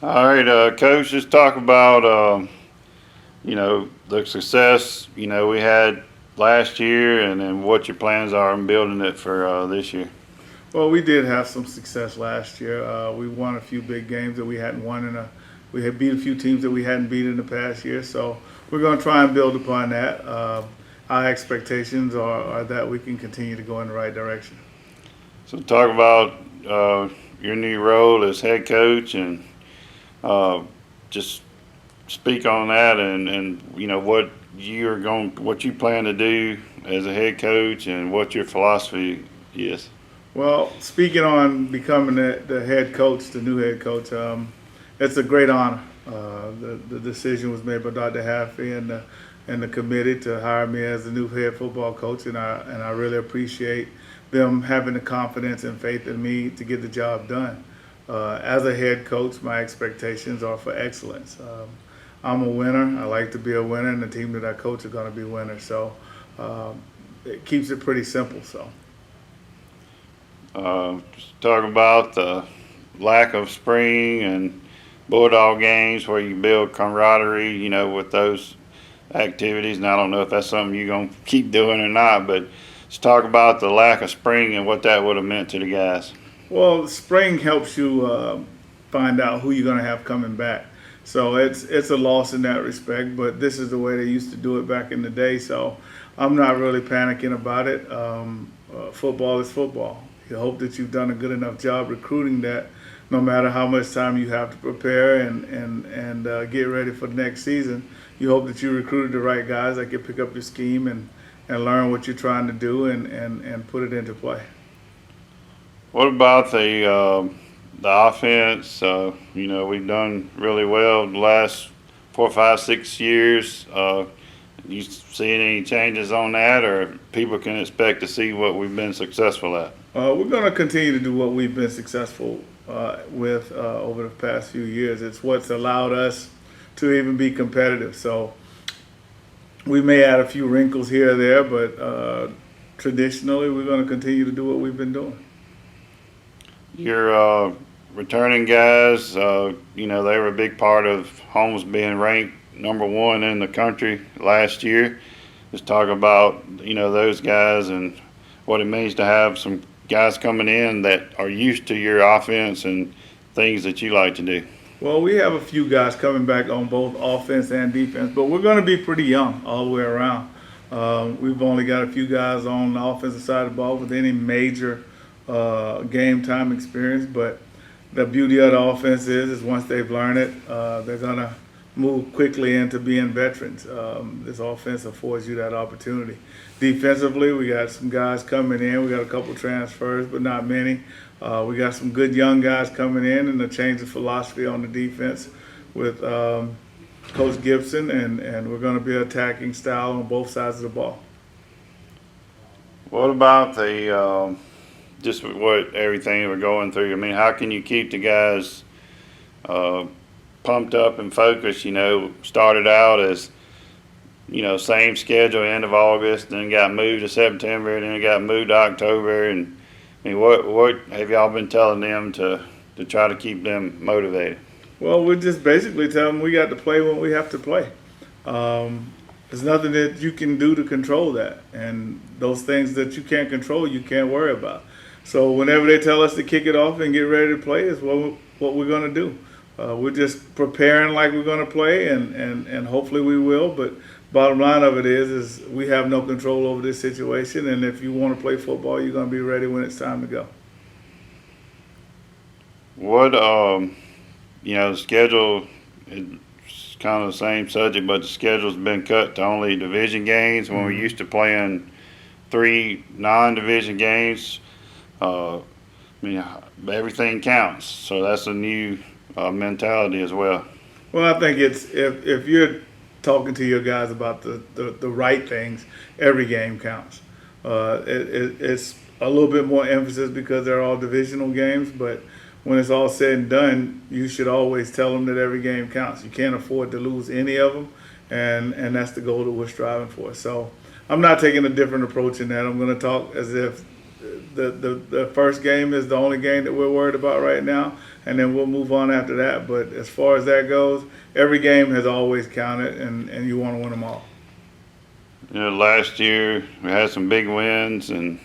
All right, Coach, just talk about the success we had last year, and then what your plans are in building it for this year. Well, we did have some success last year. We won a few big games that we hadn't won we had beat a few teams that we hadn't beat in the past year. So we're going to try and build upon that. Our expectations are that we can continue to go in the right direction. So talk about your new role as head coach, and uh, just speak on that, and what you plan to do as a head coach, and what your philosophy is. Well, speaking on becoming the head coach, the new head coach, it's a great honor. The decision was made by Dr. Haffey and the committee to hire me as the new head football coach, and I really appreciate them having the confidence and faith in me to get the job done. As a head coach, my expectations are for excellence. I'm a winner. I like to be a winner, and the team that I coach are going to be winners. So it keeps it pretty simple. So. Just talk about the lack of spring and Bulldog games where you build camaraderie, with those activities. And I don't know if that's something you're going to keep doing or not, but just talk about the lack of spring and what that would have meant to the guys. Well, spring helps you find out who you're going to have coming back. So it's a loss in that respect, but this is the way they used to do it back in the day. So I'm not really panicking about it. Football is football. You hope that you've done a good enough job recruiting that no matter how much time you have to prepare and get ready for the next season, you hope that you recruited the right guys that can pick up your scheme and learn what you're trying to do and put it into play. What about the offense? We've done really well the last 4, 5, 6 years. You see any changes on that, or people can expect to see what we've been successful at? We're going to continue to do what we've been successful with over the past few years. It's what's allowed us to even be competitive. So we may add a few wrinkles here or there, but traditionally we're going to continue to do what we've been doing. Your returning guys, they were a big part of Holmes being ranked #1 in the country last year. Just talk about those guys and what it means to have some guys coming in that are used to your offense and things that you like to do. Well, we have a few guys coming back on both offense and defense, but we're going to be pretty young all the way around. We've only got a few guys on the offensive side of the ball with any major game time experience, but the beauty of the offense is once they've learned it, they're going to move quickly into being veterans. This offense affords you that opportunity. Defensively, we got some guys coming in. We got a couple transfers, but not many. We got some good young guys coming in and a change of philosophy on the defense with Coach Gibson, and we're going to be attacking style on both sides of the ball. What about the just what everything we're going through? I mean, how can you keep the guys pumped up and focused? Started out as same schedule, end of August, then got moved to September, then it got moved to October. And I mean, what have y'all been telling them to try to keep them motivated? Well, we're just basically telling them we got to play when we have to play. There's nothing that you can do to control that, and those things that you can't control, you can't worry about. So whenever they tell us to kick it off and get ready to play, is what we're going to do. We're just preparing like we're going to play, and hopefully we will. But bottom line of it is we have no control over this situation, and if you want to play football, you're going to be ready when it's time to go. What the schedule is kind of the same subject, but the schedule's been cut to only division games when we used to playing 3 non-division games. I mean, everything counts, so that's a new mentality as well. Well, I think it's if you're talking to your guys about the right things, every game counts. It's a little bit more emphasis because they're all divisional games, but when it's all said and done, you should always tell them that every game counts. You can't afford to lose any of them, and that's the goal that we're striving for. So I'm not taking a different approach in that. I'm going to talk as if the first game is the only game that we're worried about right now, and then we'll move on after that. But as far as that goes, every game has always counted, and you want to win them all. Last year we had some big wins, and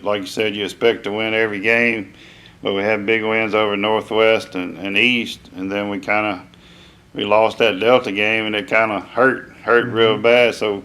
like you said, you expect to win every game, but we had big wins over Northwest and East, and then we lost that Delta game, and it kind of hurt real bad. So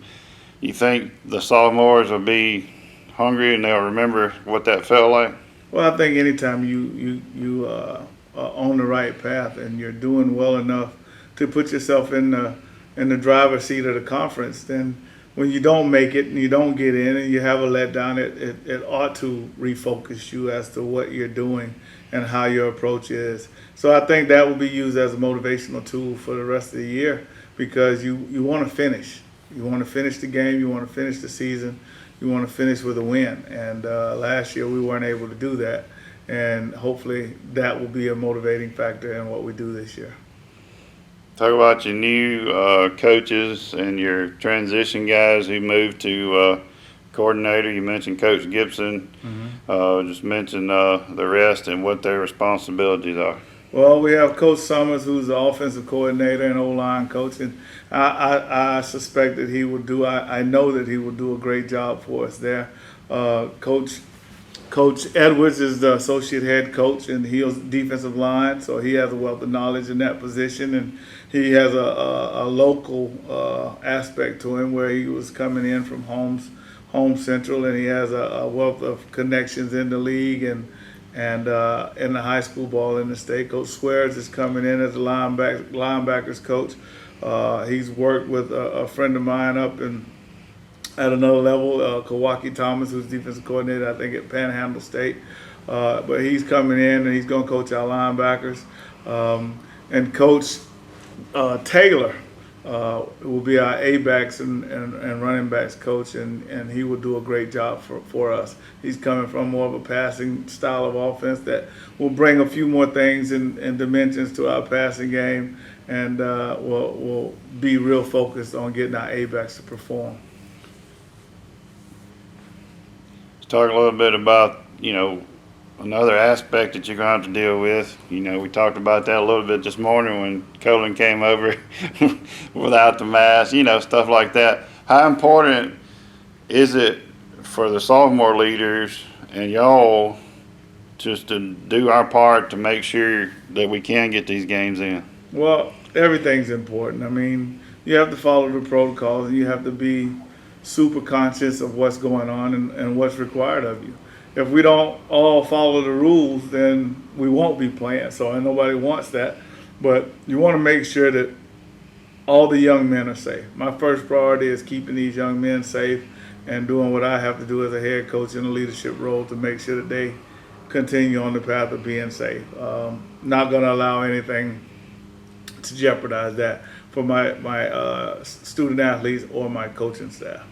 you think the sophomores will be hungry and they'll remember what that felt like? Well, I think anytime you are on the right path and you're doing well enough to put yourself in the driver's seat of the conference, then when you don't make it and you don't get in and you have a letdown, it ought to refocus you as to what you're doing and how your approach is. So I think that will be used as a motivational tool for the rest of the year, because you want to finish. You want to finish the game. You want to finish the season. You want to finish with a win. And last year we weren't able to do that. And hopefully that will be a motivating factor in what we do this year. Talk about your new coaches and your transition guys who moved to coordinator. You mentioned Coach Gibson. Just mention the rest and what their responsibilities are. Well, we have Coach Summers, who's the offensive coordinator and O-line coach, and I suspect that he will do. I know that he will do a great job for us there. Coach Edwards is the associate head coach, and he's defensive line, so he has a wealth of knowledge in that position, and he has a local aspect to him where he was coming in from Holmes Central, and he has a wealth of connections in the league and in the high school ball in the state. Coach Swears is coming in as a linebackers coach. He's worked with a friend of mine at another level, Kawaki Thomas, who's defensive coordinator, I think, at Panhandle State. But he's coming in and he's going to coach our linebackers. And Coach Taylor will be our A-backs and running backs coach, and he will do a great job for us. He's coming from more of a passing style of offense that will bring a few more things and dimensions to our passing game, and we'll be real focused on getting our A-backs to perform. Let's talk a little bit about, another aspect that you're going to have to deal with. We talked about that a little bit this morning when Colin came over without the mask, stuff like that. How important is it for the sophomore leaders and y'all just to do our part to make sure that we can get these games in? Well, everything's important. I mean, you have to follow the protocols, and you have to be super conscious of what's going on and what's required of you. If we don't all follow the rules, then we won't be playing. So nobody wants that. But you want to make sure that all the young men are safe. My first priority is keeping these young men safe and doing what I have to do as a head coach in a leadership role to make sure that they continue on the path of being safe. Not going to allow anything to jeopardize that for my student athletes or my coaching staff.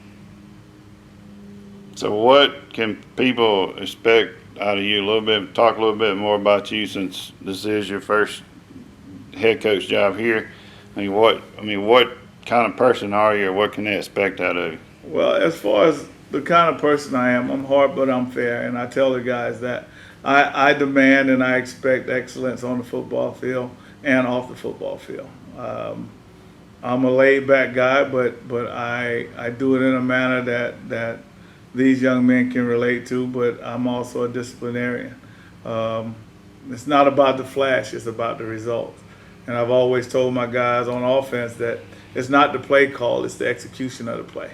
So what can people expect out of you a little bit? Talk a little bit more about you, since this is your first head coach job here. What kind of person are you, or what can they expect out of you? Well, as far as the kind of person I am, I'm hard but I'm fair, and I tell the guys that I demand and I expect excellence on the football field and off the football field. I'm a laid-back guy, but I do it in a manner that these young men can relate to, but I'm also a disciplinarian. It's not about the flash, it's about the results. And I've always told my guys on offense that it's not the play call, it's the execution of the play.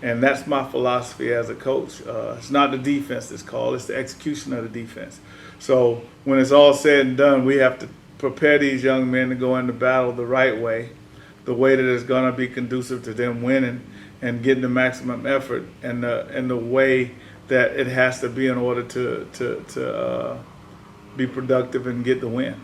And that's my philosophy as a coach. It's not the defense that's called, it's the execution of the defense. So when it's all said and done, we have to prepare these young men to go into battle the right way, the way that is going to be conducive to them winning and getting the maximum effort, and the way that it has to be in order to be productive and get the win.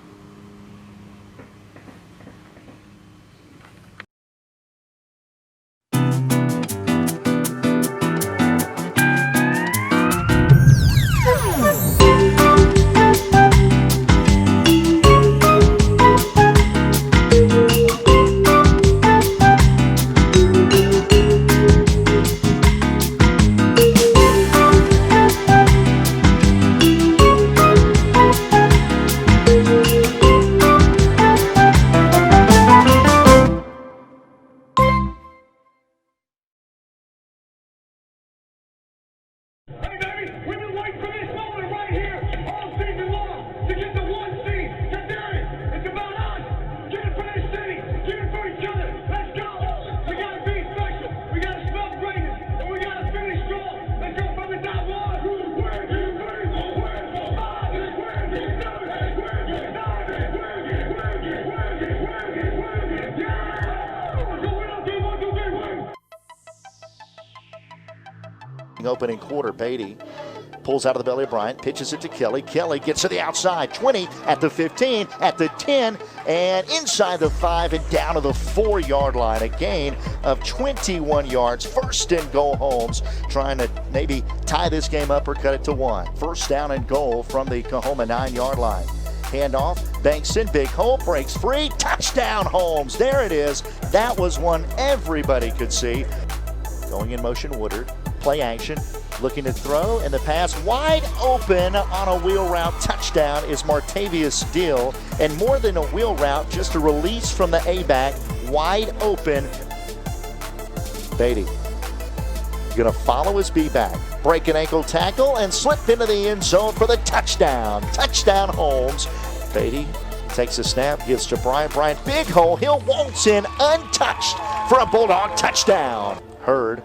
opening quarter. Beatty pulls out of the belly of Bryant, pitches it to Kelly. Kelly gets to the outside, 20, at the 15, at the 10, and inside the 5 and down to the 4-yard line. A gain of 21 yards. First and goal, Holmes trying to maybe tie this game up or cut it to 1. First down and goal from the Coahoma 9-yard line. Handoff, Bankson, big hole, breaks free, touchdown Holmes. There it is. That was one everybody could see. Going in motion, Woodard, play action. Looking to throw, and the pass wide open on a wheel route touchdown is Martavius Dill. And more than a wheel route, just a release from the A-back, wide open. Beatty gonna follow his B-back, break an ankle tackle, and slip into the end zone for the touchdown. Touchdown Holmes. Beatty takes a snap, gives to Bryant. Bryant, big hole, Hill waltz in untouched for a Bulldog touchdown. Hurd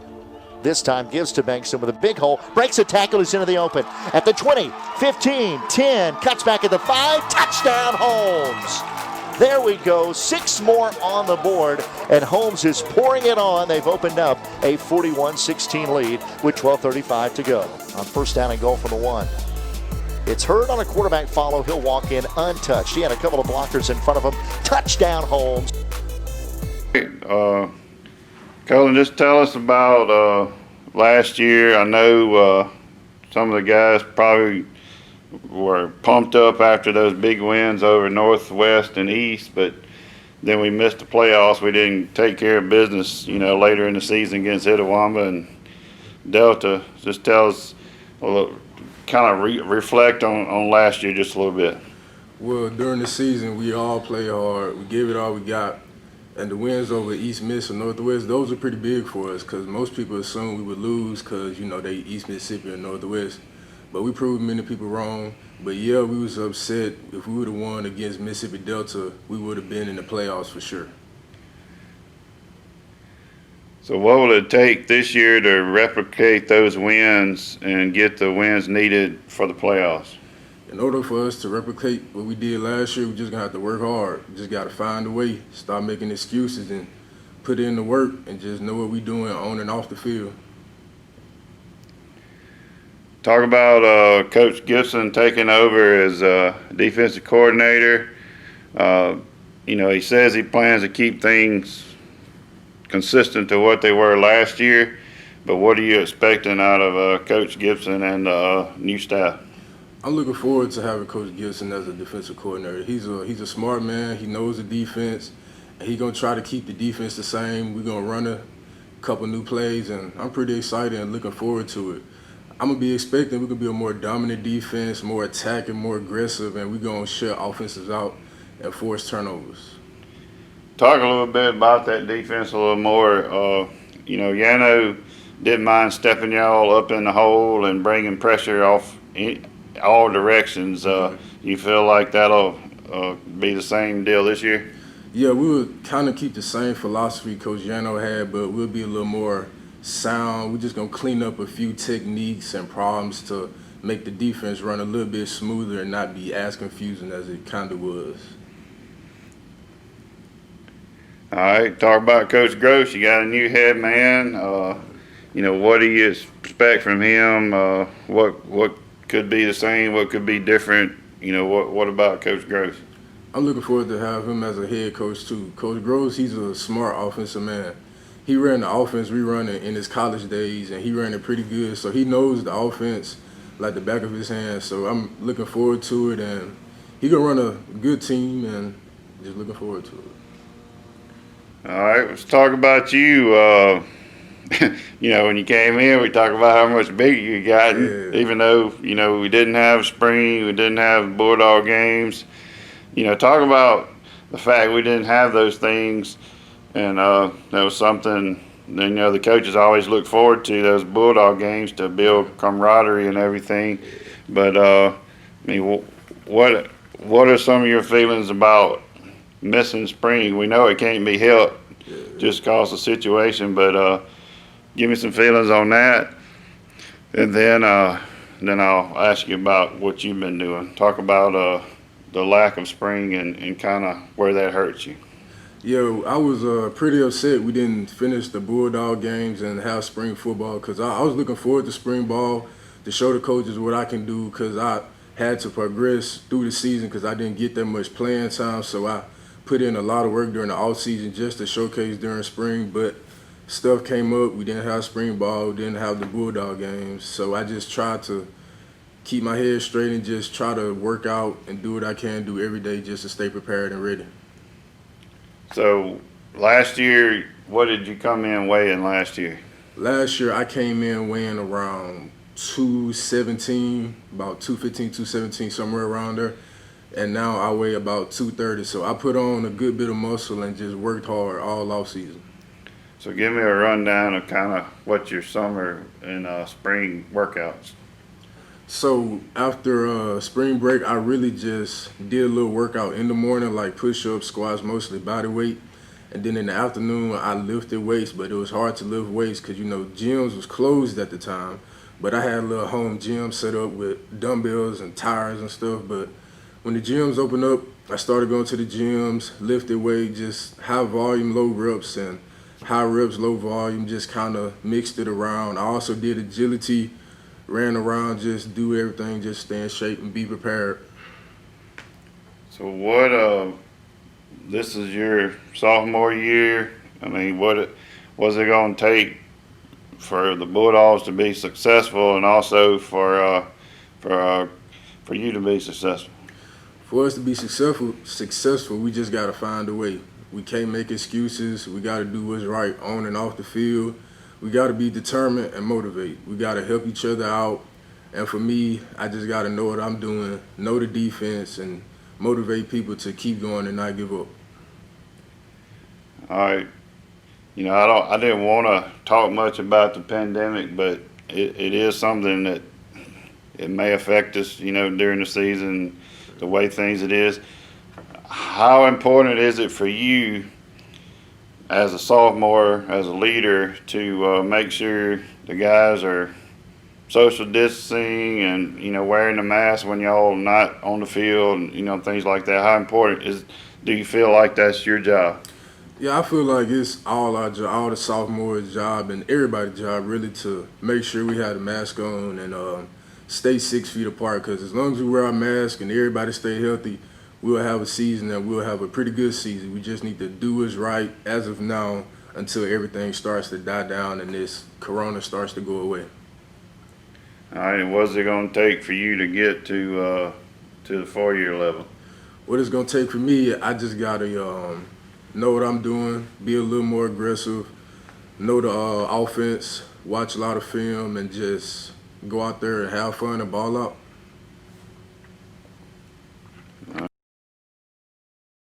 this time gives to Bankson with a big hole, breaks a tackle, is into the open. At the 20, 15, 10, cuts back at the 5, touchdown Holmes. There we go, 6 more on the board, and Holmes is pouring it on. They've opened up a 41-16 lead with 12:35 to go. On first down and goal from the 1. It's Hurd on a quarterback follow. He'll walk in untouched. He had a couple of blockers in front of him. Touchdown Holmes. Colin, just tell us about last year. I know some of the guys probably were pumped up after those big wins over Northwest and East, but then we missed the playoffs. We didn't take care of business, later in the season against Itawamba and Delta. Just tell us a little, kind of reflect on last year just a little bit. Well, during the season, we all played hard. We gave it all we got. And the wins over East Miss or Northwest, those are pretty big for us because most people assume we would lose because, they East Mississippi or Northwest. But we proved many people wrong. But, yeah, we was upset. If we would have won against Mississippi Delta, we would have been in the playoffs for sure. So what will it take this year to replicate those wins and get the wins needed for the playoffs? In order for us to replicate what we did last year, we're just going to have to work hard. We just got to find a way, stop making excuses, and put in the work and just know what we're doing on and off the field. Talk about Coach Gibson taking over as defensive coordinator. He says he plans to keep things consistent to what they were last year, but what are you expecting out of Coach Gibson and new staff? I'm looking forward to having Coach Gibson as a defensive coordinator. He's a smart man. He knows the defense, and he's going to try to keep the defense the same. We're going to run a couple new plays, and I'm pretty excited and looking forward to it. I'm going to be expecting we're going to be a more dominant defense, more attacking, more aggressive, and we're going to shut offenses out and force turnovers. Talk a little bit about that defense a little more. Yano didn't mind stepping y'all up in the hole and bringing pressure off all directions. You feel like that'll be the same deal this year? Yeah, we would kind of keep the same philosophy Coach Yano had, but we'll be a little more sound. We're just going to clean up a few techniques and problems to make the defense run a little bit smoother and not be as confusing as it kind of was. All right, talk about Coach Gross. You got a new head man. What do you expect from him? What could be the same? What could be different? What about Coach Gross? I'm looking forward to have him as a head coach too. Coach Gross, he's a smart offensive man. He ran the offense we run in his college days, and he ran it pretty good. So he knows the offense like the back of his hand. So I'm looking forward to it, and he's gonna run a good team, and just looking forward to it. All right, let's talk about you. When you came in, we talked about how much bigger you got. Yeah. Even though, we didn't have spring, we didn't have Bulldog games. Talk about the fact we didn't have those things. And that was something, the coaches always look forward to, those Bulldog games to build camaraderie and everything. But, what are some of your feelings about missing spring? We know it can't be helped just because of the situation, but give me some feelings on that. And then I'll ask you about what you've been doing. Talk about the lack of spring and kind of where that hurts you. Yeah, I was pretty upset we didn't finish the Bulldog games and have spring football because I was looking forward to spring ball to show the coaches what I can do because I had to progress through the season because I didn't get that much playing time. So I put in a lot of work during the off season just to showcase during spring. But stuff came up. We didn't have spring ball. We didn't have the Bulldog games. So I just tried to keep my head straight and just try to work out and do what I can do every day just to stay prepared and ready. So last year, what did you come in weighing last year? Last year, I came in weighing around 217, about 215, 217, somewhere around there. And now I weigh about 230. So I put on a good bit of muscle and just worked hard all off season. So give me a rundown of kind of what your summer and spring workouts. So after spring break, I really just did a little workout in the morning, like push-ups, squats, mostly body weight. And then in the afternoon, I lifted weights, but it was hard to lift weights because, gyms was closed at the time. But I had a little home gym set up with dumbbells and tires and stuff. But when the gyms opened up, I started going to the gyms, lifted weight, just high volume, low reps, and high reps, low volume, just kind of mixed it around. I also did agility, ran around, just do everything, just stay in shape and be prepared. So this is your sophomore year. I mean, what was it going to take for the Bulldogs to be successful, and also for you to be successful? For us to be successful, we just got to find a way. We can't make excuses. We got to do what's right on and off the field. We got to be determined and motivate. We got to help each other out. And for me, I just got to know what I'm doing, know the defense, and motivate people to keep going and not give up. All right. I didn't want to talk much about the pandemic, but it is something that it may affect us, during the season, the way things it is. How important is it for you as a sophomore, as a leader, to make sure the guys are social distancing and, wearing the mask when y'all not on the field and, things like that? How important do you feel like that's your job? Yeah, I feel like it's all our job, all the sophomores' job and everybody's job really to make sure we have the mask on and stay 6 feet apart, because as long as we wear our mask and everybody stay healthy, we'll have a season and we'll have a pretty good season. We just need to do what's right as of now until everything starts to die down and this corona starts to go away. All right, and what's it going to take for you to get to the 4-year level? What it's going to take for me, I just got to know what I'm doing, be a little more aggressive, know the offense, watch a lot of film, and just go out there and have fun and ball out.